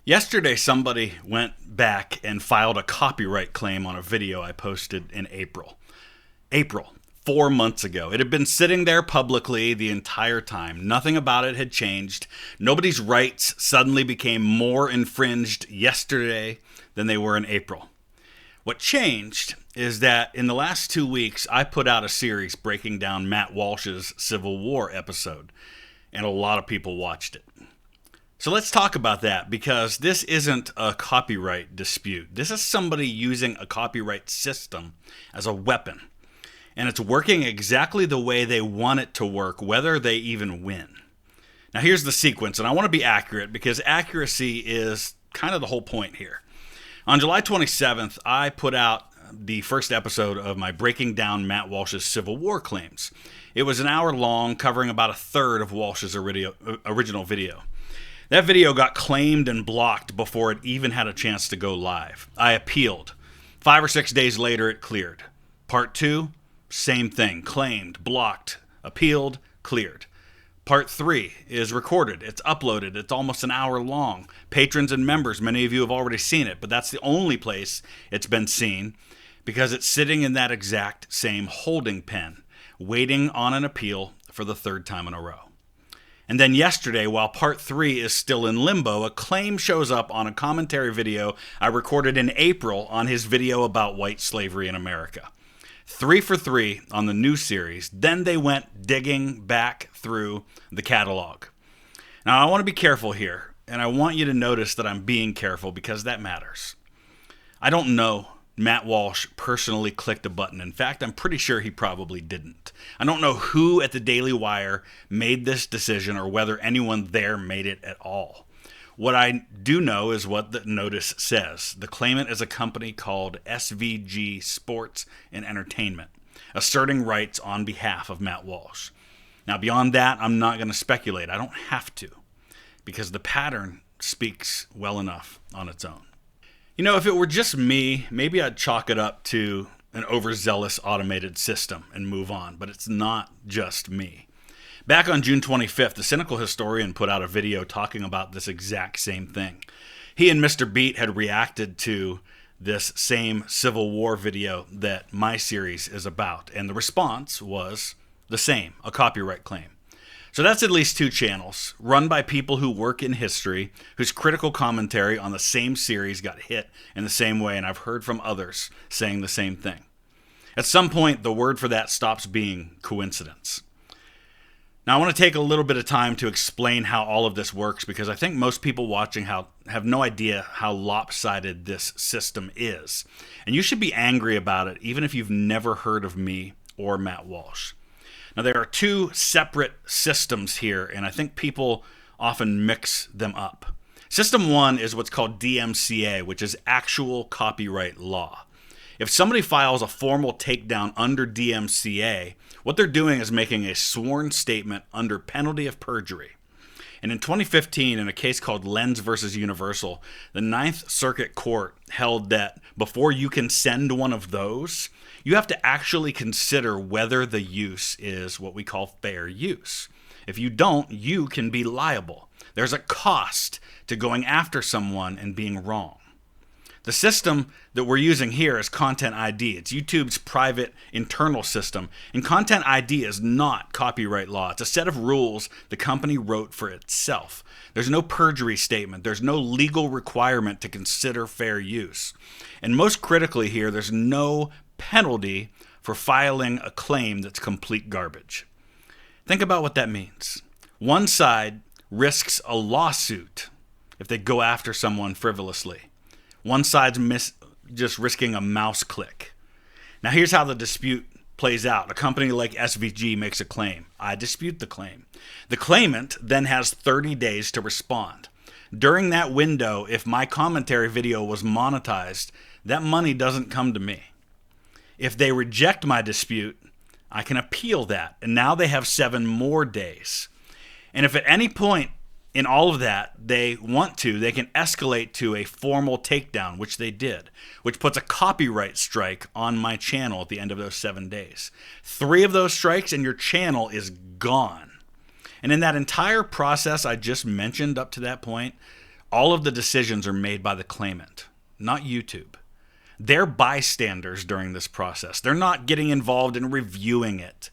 Yesterday, somebody went back and filed a copyright claim on a video I posted in April. April, 4 months ago. It had been sitting there publicly the entire time. Nothing about it had changed. Nobody's rights suddenly became more infringed yesterday than they were in April. What changed is that in the last 2 weeks, I put out a series breaking down Matt Walsh's Civil War episode, and a lot of people watched it. So let's talk about that, because this isn't a copyright dispute. This is somebody using a copyright system as a weapon. And it's working exactly the way they want it to work, whether they even win. Now here's the sequence, and I want to be accurate because accuracy is kind of the whole point here. On July 27th, I put out the first episode of my Breaking Down Matt Walsh's Civil War claims. It was an hour long, covering about a third of Walsh's original video. That video got claimed and blocked before it even had a chance to go live. I appealed. 5 or 6 days later, it cleared. Part 2, same thing. Claimed, blocked, appealed, cleared. Part 3 is recorded. It's uploaded. It's almost an hour long. Patrons and members, many of you have already seen it, but that's the only place it's been seen because it's sitting in that exact same holding pen, waiting on an appeal for the third time in a row. And then yesterday, while part 3 is still in limbo, a claim shows up on a commentary video I recorded in April on his video about white slavery in America. 3 for 3 on the new series. Then they went digging back through the catalog. Now, I want to be careful here, and I want you to notice that I'm being careful because that matters. I don't know Matt Walsh personally clicked a button. In fact, I'm pretty sure he probably didn't. I don't know who at the Daily Wire made this decision or whether anyone there made it at all. What I do know is what the notice says. The claimant is a company called SVG Sports and Entertainment, asserting rights on behalf of Matt Walsh. Now, beyond that, I'm not going to speculate. I don't have to, because the pattern speaks well enough on its own. You know, if it were just me, maybe I'd chalk it up to an overzealous automated system and move on, but it's not just me. Back on June 25th, the Cynical Historian put out a video talking about this exact same thing. He and Mr. Beat had reacted to this same Civil War video that my series is about, and the response was the same, a copyright claim. So that's at least 2 channels, run by people who work in history, whose critical commentary on the same series got hit in the same way, and I've heard from others saying the same thing. At some point, the word for that stops being coincidence. Now, I want to take a little bit of time to explain how all of this works, because I think most people watching have no idea how lopsided this system is. And you should be angry about it, even if you've never heard of me or Matt Walsh. Now, there are 2 separate systems here, and I think people often mix them up. System 1 is what's called DMCA, which is actual copyright law. If somebody files a formal takedown under DMCA, what they're doing is making a sworn statement under penalty of perjury. And in 2015, in a case called Lenz versus Universal, the Ninth Circuit Court held that before you can send one of those, you have to actually consider whether the use is what we call fair use. If you don't, you can be liable. There's a cost to going after someone and being wrong. The system that we're using here is Content ID. It's YouTube's private internal system. And Content ID is not copyright law. It's a set of rules the company wrote for itself. There's no perjury statement. There's no legal requirement to consider fair use. And most critically here, there's no penalty for filing a claim that's complete garbage. Think about what that means. One side risks a lawsuit if they go after someone frivolously. One side's just risking a mouse click. Now here's how the dispute plays out. A company like SVG makes a claim. I dispute the claim. The claimant then has 30 days to respond. During that window, if my commentary video was monetized, that money doesn't come to me. If they reject my dispute, I can appeal that, and now they have 7 more days. And if at any point in all of that they want to, they can escalate to a formal takedown, which they did, which puts a copyright strike on my channel at the end of those 7 days. 3 of those strikes and your channel is gone. And in that entire process I just mentioned up to that point, All of the decisions are made by the claimant, not YouTube. They're bystanders during this process. They're not getting involved in reviewing it.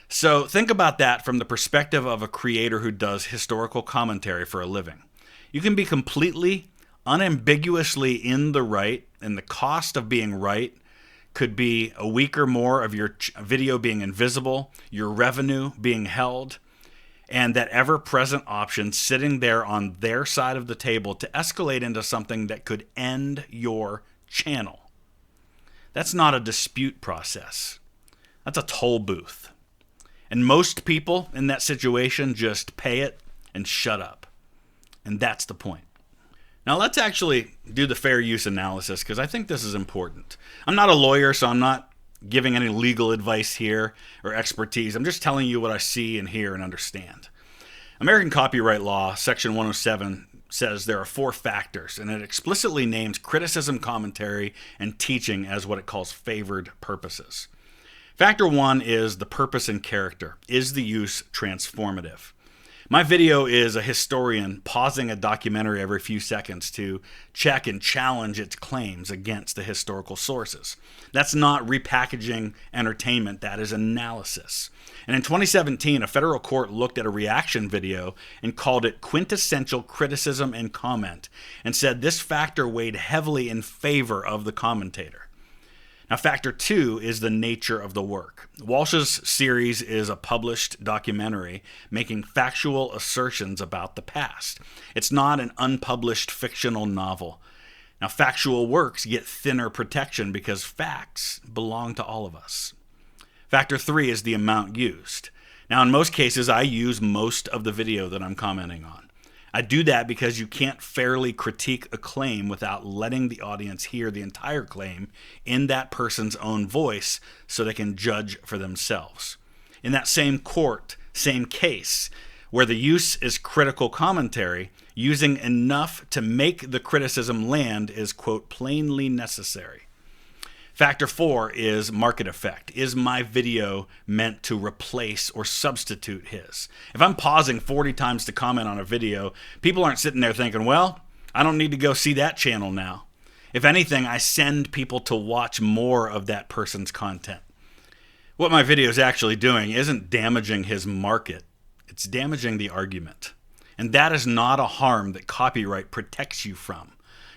So think about that from the perspective of a creator who does historical commentary for a living. You can be completely, unambiguously in the right, and the cost of being right could be a week or more of your video being invisible, your revenue being held, and that ever-present option sitting there on their side of the table to escalate into something that could end your channel. That's not a dispute process. That's a toll booth. And most people in that situation just pay it and shut up. And that's the point. Now let's actually do the fair use analysis, because I think this is important. I'm not a lawyer, so I'm not giving any legal advice here or expertise. I'm just telling you what I see and hear and understand. American copyright law, section 107, says there are 4 factors, and it explicitly names criticism, commentary, and teaching as what it calls favored purposes. Factor 1 is the purpose and character. Is the use transformative? My video is a historian pausing a documentary every few seconds to check and challenge its claims against the historical sources. That's not repackaging entertainment, that is analysis. And in 2017, a federal court looked at a reaction video and called it quintessential criticism and comment, and said this factor weighed heavily in favor of the commentator. Now, factor 2 is the nature of the work. Walsh's series is a published documentary making factual assertions about the past. It's not an unpublished fictional novel. Now, factual works get thinner protection because facts belong to all of us. Factor 3 is the amount used. Now, in most cases, I use most of the video that I'm commenting on. I do that because you can't fairly critique a claim without letting the audience hear the entire claim in that person's own voice so they can judge for themselves. In that same court, same case, where the use is critical commentary, using enough to make the criticism land is, quote, plainly necessary. Factor 4 is market effect. Is my video meant to replace or substitute his? If I'm pausing 40 times to comment on a video, people aren't sitting there thinking, well, I don't need to go see that channel now. If anything, I send people to watch more of that person's content. What my video is actually doing isn't damaging his market. It's damaging the argument. And that is not a harm that copyright protects you from.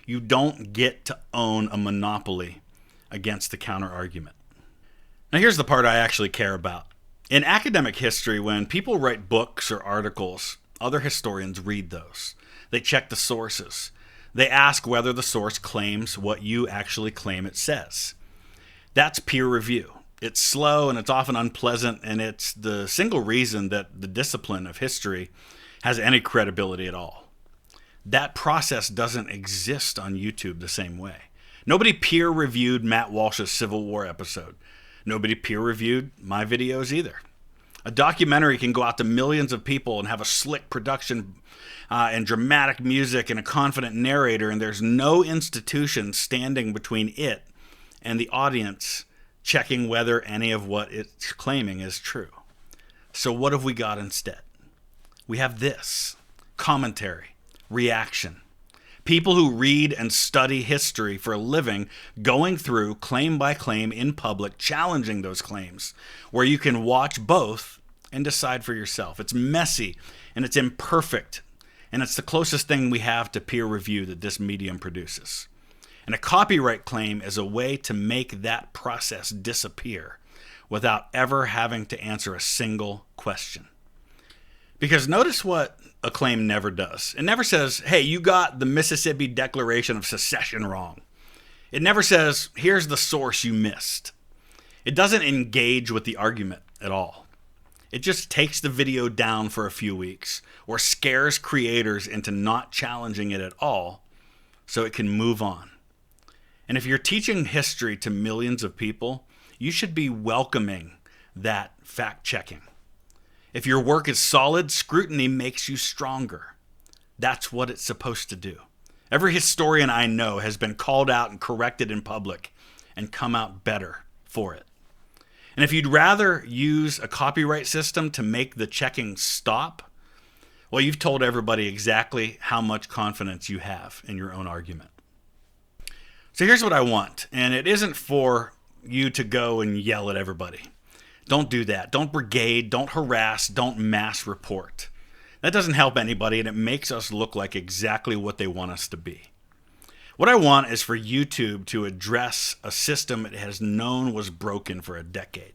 You don't get to own a monopoly against the counter-argument. Now here's the part I actually care about. In academic history, when people write books or articles, other historians read those. They check the sources. They ask whether the source claims what you actually claim it says. That's peer review. It's slow and it's often unpleasant, and it's the single reason that the discipline of history has any credibility at all. That process doesn't exist on YouTube the same way. Nobody peer-reviewed Matt Walsh's Civil War episode. Nobody peer-reviewed my videos either. A documentary can go out to millions of people and have a slick production and dramatic music and a confident narrator, and there's no institution standing between it and the audience checking whether any of what it's claiming is true. So what have we got instead? We have this: commentary, reaction. People who read and study history for a living, going through claim by claim in public, challenging those claims, where you can watch both and decide for yourself. It's messy and it's imperfect, and it's the closest thing we have to peer review that this medium produces. And a copyright claim is a way to make that process disappear without ever having to answer a single question. Because notice what a claim never does. It never says, hey, you got the Mississippi Declaration of Secession wrong. It never says, here's the source you missed. It doesn't engage with the argument at all. It just takes the video down for a few weeks or scares creators into not challenging it at all so it can move on. And if you're teaching history to millions of people, you should be welcoming that fact-checking. If your work is solid, scrutiny makes you stronger. That's what it's supposed to do. Every historian I know has been called out and corrected in public and come out better for it. And if you'd rather use a copyright system to make the checking stop, Well, you've told everybody exactly how much confidence you have in your own argument. So here's what I want, and it isn't for you to go and yell at everybody. Don't do that. Don't brigade, don't harass, don't mass report. That doesn't help anybody, and it makes us look like exactly what they want us to be. What I want is for YouTube to address a system it has known was broken for a decade.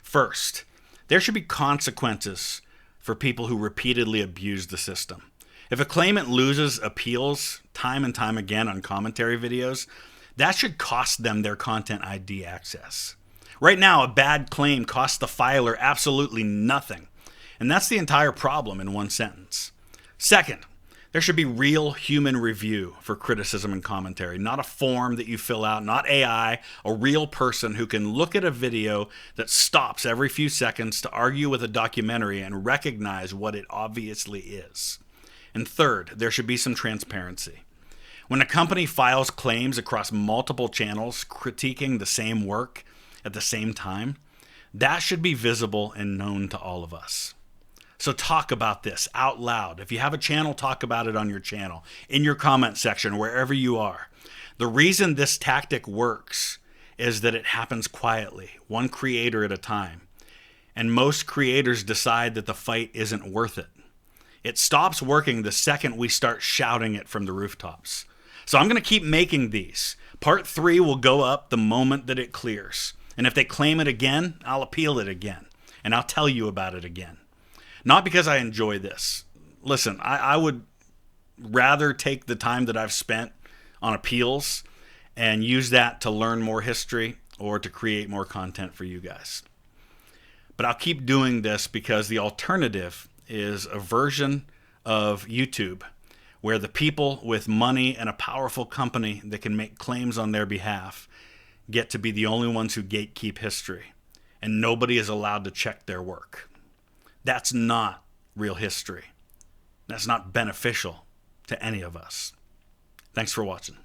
First, there should be consequences for people who repeatedly abuse the system. If a claimant loses appeals time and time again on commentary videos, that should cost them their content ID access. Right now, a bad claim costs the filer absolutely nothing. And that's the entire problem in one sentence. Second, there should be real human review for criticism and commentary, not a form that you fill out, not AI, a real person who can look at a video that stops every few seconds to argue with a documentary and recognize what it obviously is. And third, there should be some transparency. When a company files claims across multiple channels critiquing the same work at the same time, that should be visible and known to all of us. So talk about this out loud. If you have a channel, talk about it on your channel, in your comment section, wherever you are. The reason this tactic works is that it happens quietly, one creator at a time. And most creators decide that the fight isn't worth it. It stops working the second we start shouting it from the rooftops. So I'm going to keep making these. Part 3 will go up the moment that it clears. And if they claim it again, I'll appeal it again. And I'll tell you about it again. Not because I enjoy this. Listen, I would rather take the time that I've spent on appeals and use that to learn more history or to create more content for you guys. But I'll keep doing this because the alternative is a version of YouTube where the people with money and a powerful company that can make claims on their behalf get to be the only ones who gatekeep history, and nobody is allowed to check their work. That's not real history. That's not beneficial to any of us. Thanks for watching.